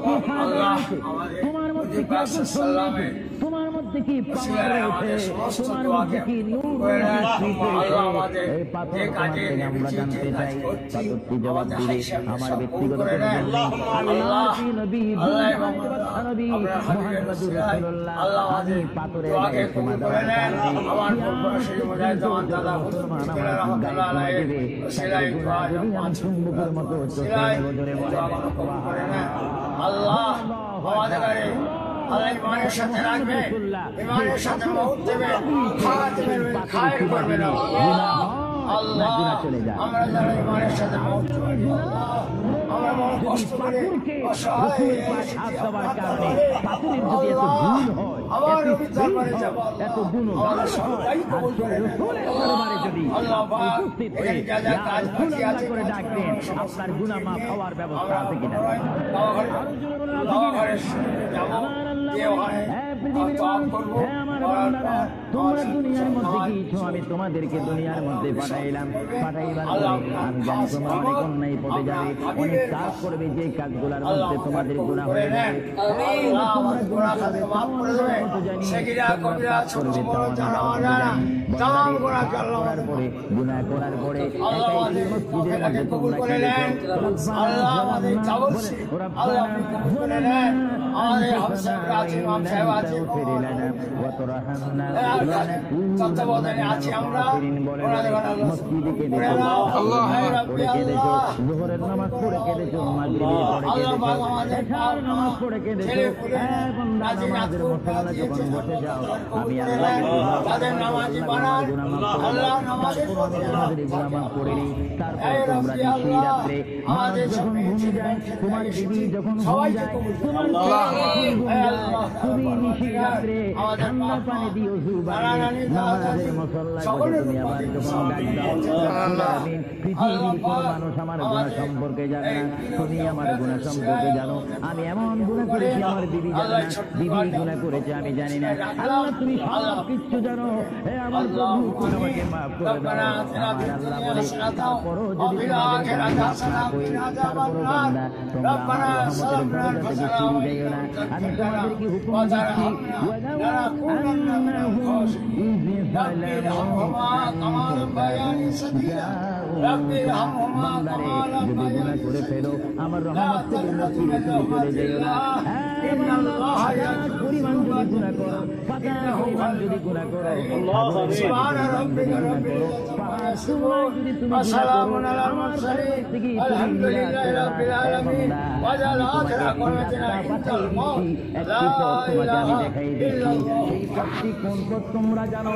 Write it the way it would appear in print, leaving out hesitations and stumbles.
কি ফায়দা আছে? তোমার মধ্যে কি আকর্ষণ রয়েছে? তোমার মধ্যে কি পাওয়ার রয়েছে? তোমার মধ্যে কি নূর রয়েছে? এই পাথর থেকে আমরা জানতে চাই। পাথরটি জবাব দিবে আমার ব্যক্তিগত আল্লাহ নবী নবী মুহাম্মদুর রাসূলুল্লাহ, আমি পাথরের গায়ে সমাধান চুম্বকের মতো আল্লাহ ইমানের সাথে রাখবে, ইমানের সাথে মউত দেবে, খায়ের করবে না। আল্লাহ আমরা যারা ইমানের সাথে মউত দেবে, আমরা বড় কষ্ট করে অসহায় আবার নবীর দরবারে যাব। আমাদের সবাই কবুল করে নেন। আল্লাহ পাক এখানে যা যা কাজ বাকি আছে আপনার গুনাহ মাফ হওয়ার ব্যবস্থা আছে কিনা? তোমরা দুনিয়ার মধ্যে গিয়েছো, আমি তোমাদেরকে দুনিয়ার মধ্যে পাঠাইলাম। পাঠাইবার পরে আমি জানি তোমরা অনেক অন্যায় পথে যাবে, অনেক কাজ করবে, যে কাজগুলোর মধ্যে তোমাদের গুনাহ হয়ে যাবে। গুনাহ করার পরে তত্ত্বাবধানে আছি আমরা। জোহরের নামাজ পড়ে কেঁদেছো, মাগরিবের পড়ে কেঁদেছো, নামাজ পড়ে কেঁদেছো। নামাজের মশলা যখন বসে যাও, আমি আল্লাহকে গুনাহ করে নিই। তারপর তোমরা নিশি রাত্রে যখন ঘুমে যায়, তোমার বিবি যখন ঘুমে যায়, তুমি নিশি রাত্রে ঠান্ডা পানি দিয়ে ওযু বানিয়ে নামাজের মশলা বসে তুমি আবার যখন ডাক দাও, পৃথিবীর কোন মানুষ আমার গুনাহ সম্পর্কে জানে না, তুমি আমার গুনাহ সম্পর্কে জানো। আমি এমন গুনাহ করেছি আমার বিবি জানে না, বিবি গুনাহ করেছে আমি জানি না। আল্লাহ তুমি সব কিছু জানো। হে আমার প্রভু, তুমি আমাকে মাফ করে দাও। আমার আল্লাহ বলে, তারপরও যদি তোমাদের না কই, তারপরও বান্দা তোমরা আমার রহমতের দরজা থেকে ফিরে যাইও না। আমি তোমাদেরকে হুকুম দিচ্ছি, বান্দারে যদি গুনাহ করে ফেলো, আমার রহমত থেকে ফিরে তুমি চলে যাইও না। পরিমাণ যদি গুনাহ করো, পরিমাণ যদি গুনাহ করো, যদি তুমি দেখাই দিচ্ছি সেই পথটি কোন পথ তোমরা জানো।